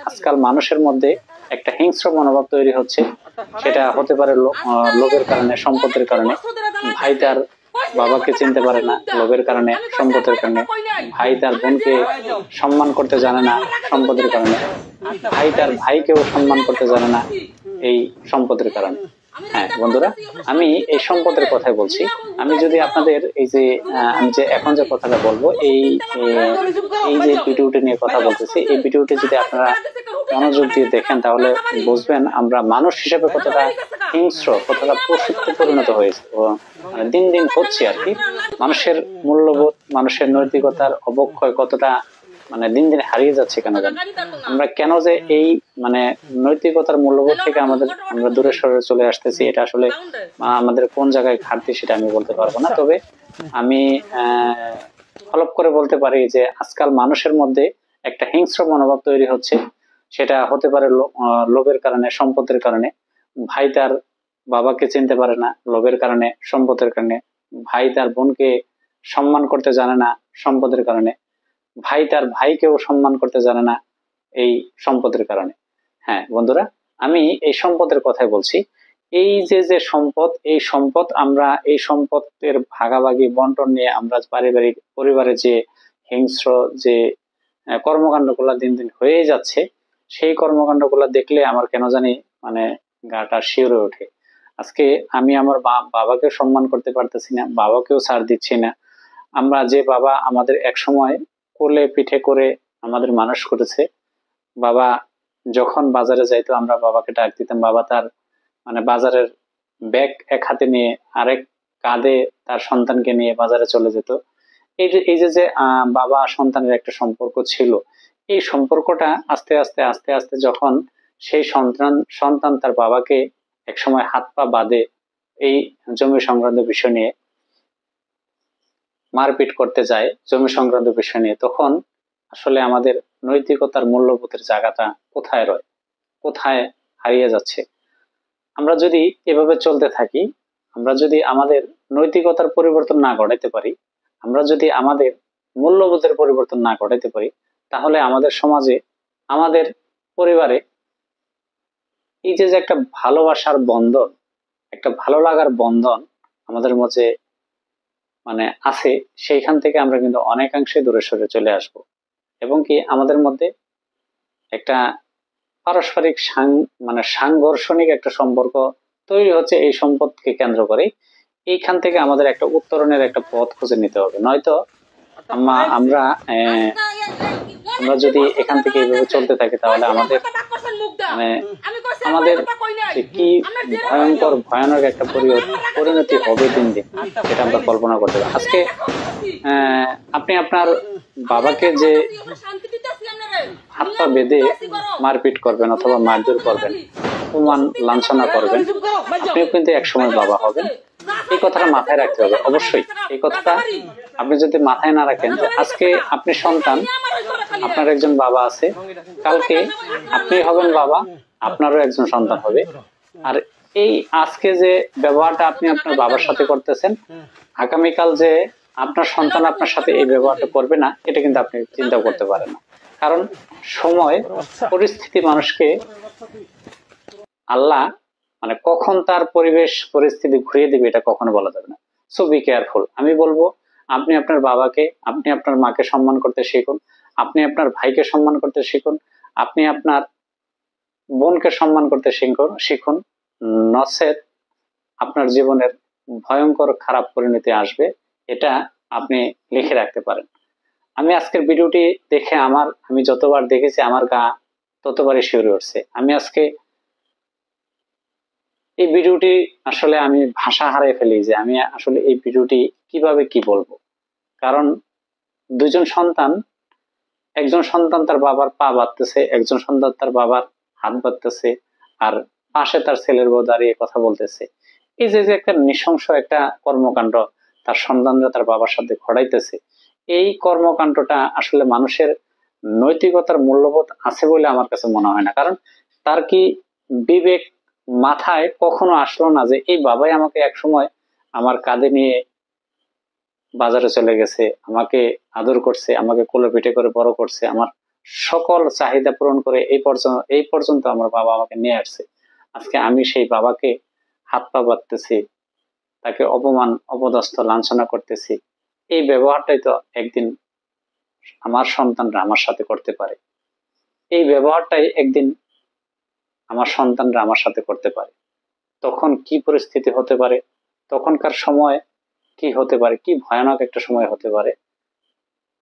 আজকাল মানুষের মধ্যে একটা হিংস্র মনোভাব তৈরি হচ্ছে। সেটা হতে পারে লোভের কারণে, সম্পদের কারণে। ভাই তার বাবাকে চিনতে পারে না লোভের কারণে, সম্পদের কারণে। ভাই তার বোনকে সম্মান করতে জানে না সম্পদের কারণে। ভাই তার ভাইকেও সম্মান করতে জানে না এই সম্পদের কারণে। হ্যাঁ বন্ধুরা, আমি এই সম্পদের কথাই বলছি। আমি যদি আপনাদের এই যে আমি যে এখন যে কথাটা বলবো, এই যে ভিডিওটি নিয়ে কথা বলতেছি, এই ভিডিওটি যদি আপনারা মনোযোগ দিয়ে দেখেন তাহলে বুঝবেন আমরা মানুষ হিসেবে কতটা হিংস্র, কতটা পশুত্বে পরিণত হয়েছে, মানে দিন দিন হচ্ছে আর কি। মানুষের মূল্যবোধ, মানুষের নৈতিকতার অবক্ষয় কতটা মানে দিন দিন হারিয়ে যাচ্ছে। কেন জানেন? আমরা কেন যে এই মানে নৈতিকতার মূল্যবোধ থেকে আমরা দূরে সরে চলে আসতেছি, এটা আসলে আমাদের কোন জায়গায় ঘাটতি সেটা আমি বলতে পারবো না। তবে আমি হলপ করে বলতে পারি যে আজকাল মানুষের মধ্যে একটা হিংস্র মনোভাব তৈরি হচ্ছে। সেটা হতে পারে লোভের কারণে, সম্পদের কারণে। ভাই তার বাবাকে চিনতে পারে না লোভের কারণে, সম্পদের কারণে। ভাই তার বোনকে সম্মান করতে জানে না সম্পদের কারণে। ভাই তার ভাইকেও সম্মান করতে জানে না এই সম্পদের কারণে। হ্যাঁ বন্ধুরা, আমি এই সম্পদের কথাই বলছি। এই যে সম্পদ, এই সম্পদ আমরা এই সম্পদের ভাগাভাগি বন্টন নিয়ে আমরা পারিবারিক পরিবারে যে হিংস্র যে কর্মকাণ্ড গুলা দিন দিন হয়ে যাচ্ছে, সেই কর্মকাণ্ড গুলা দেখলে আমার কেন জানি মানে গাটা শিউরে ওঠে। আজকে আমি আমার বাবাকে সম্মান করতে পারতেছি না, বাবাকেও ছাড় দিচ্ছি না। আমরা যে বাবা আমাদের এক সময় কোলে পিঠে করে আমাদের মানুষ করেছে, বাবা যখন বাজারে যাইতো আমরা বাবাকে ডাক দিতাম, বাবা তার মানে বাজারের ব্যাগ এক হাতে নিয়ে আরেক কাঁধে তার সন্তানকে নিয়ে বাজারে চলে যেত। এই যে বাবা সন্তানের একটা সম্পর্ক ছিল, এই সম্পর্কটা আস্তে আস্তে আস্তে আস্তে যখন সেই সন্তান তার বাবাকে এক সময় হাত পা বাঁধে এই জমি সংক্রান্ত বিষয় নিয়ে মারপিট করতে যায়, জমি সংক্রান্ত বিষয় নিয়ে, তখন আসলে আমাদের নৈতিকতার মূল্যবোধের জায়গাটা কোথায় রয়, কোথায় হারিয়ে যাচ্ছে। আমরা যদি এভাবে চলতে থাকি, আমরা যদি আমাদের নৈতিকতার পরিবর্তন না ঘটাইতে পারি, আমরা যদি আমাদের মূল্যবোধের পরিবর্তন না ঘটাইতে পারি, তাহলে আমাদের সমাজে, আমাদের পরিবারে এই যে একটা ভালোবাসার বন্ধন, একটা ভালো লাগার বন্ধন আমাদের মধ্যে মানে আছে, সেইখান থেকে আমরা কিন্তু অনেকাংশে দূরে সরে চলে আসব। এবং কি আমাদের মধ্যে একটা পারস্পরিক মানে সাংঘর্ষণিক একটা সম্পর্ক তৈরি হচ্ছে এই সম্পদকে কেন্দ্র করে। এইখান থেকে আমাদের একটা উত্তরণের একটা পথ খুঁজে নিতে হবে, নয়তো আমরা যদি এখান থেকে এইভাবে চলতে থাকি তাহলে আমাদের মানে আমাদের কি ভয়ানক একটা পরিণতি হবে দিন দিন, সেটা আমরা কল্পনা করতে পারি। আজকে আপনি আপনার বাবাকে যে হাত পা বেঁধে মারপিট করবেন অথবা মারধর করবেন, অপমান লাঞ্ছনা করবেন, আপনিও কিন্তু একসময় বাবা হবেন। এই কথাটা মাথায় রাখতে হবে অবশ্যই। এই কথাটা আপনি যদি মাথায় না রাখেন যে আজকে আপনি সন্তান, আপনার একজন বাবা আছে, কালকে আপনি হবেন বাবা, আপনারও একজন সন্তান হবে। আর এই আজকে যে ব্যবহারটা আপনি আপনার বাবার সাথে করতেছেন, আগামীকাল যে আপনার সন্তান আপনার সাথে এই ব্যবহারটা করবে না, এটা কিন্তু আপনি চিন্তা করতে পারেন না। কারণ সময়, পরিস্থিতি, মানুষকে আল্লাহ মানে কখন তার পরিবেশ পরিস্থিতি ঘুরিয়ে দিবে এটা কখনো বলা যাবে না। So be careful. আমি বলবো আপনি আপনার বাবাকে, আপনি আপনার মাকে সম্মান করতে শিখুন, আপনি আপনার ভাইকে সম্মান করতে শিখুন, আপনি আপনার বোনকে সম্মান করতে শিখুন। নচেত আপনার জীবনের ভয়ঙ্কর খারাপ পরিণতি আসবে, এটা আপনি লিখে রাখতে পারেন। আমি আজকের ভিডিওটি দেখে আমি যতবার দেখেছি আমার গা ততবারই শিউরে উঠছে। আমি আজকে এই ভিডিওটি আসলে আমি ভাষা হারিয়ে ফেলি যে আমি আসলে এই ভিডিওটি কিভাবে কি বলবো। কারণ দুজন সন্তান, একজন সন্তান তার বাবার পা বাঁধতেছে, একজন সন্তান তার বাবার হাত বাঁধতেছে, আর পাশে তার ছেলের বউ দাঁড়িয়ে কথা বলতেছে। এই যে একটা নৃশংস একটা কর্মকাণ্ড তার সন্তানরা তার বাবার সাথে ঘটাইতেছে, এই কর্মকাণ্ডটা আসলে মানুষের নৈতিকতার মূল্যবোধ আছে বলে আমার কাছে মনে হয় না। কারণ তার কি বিবেক মাথায় কখনো আসলো না যে এই বাবাই আমাকে এক সময় আমার কাঁধে নিয়ে বাজারে চলে গেছে, আমাকে আদর করছে, আমাকে কোলে পিঠে করে বড় করছে, আমার সকল চাহিদা পূরণ করে এই পর্যন্ত আমার বাবা আমাকে নিয়ে আসছে। আজকে আমি সেই বাবাকে হাত পা বাঁধতেছি, তাকে অপমান অপদস্থ লাঞ্ছনা করতেছি। এই ব্যবহারটাই তো একদিন আমার সন্তানরা আমার সাথে করতে পারে। এই ব্যবহারটাই একদিন আমার সন্তানরা আমার সাথে করতে পারে। তখন কি পরিস্থিতি হতে পারে, তখনকার সময় কি হতে পারে, কি ভয়ানক একটা সময় হতে পারে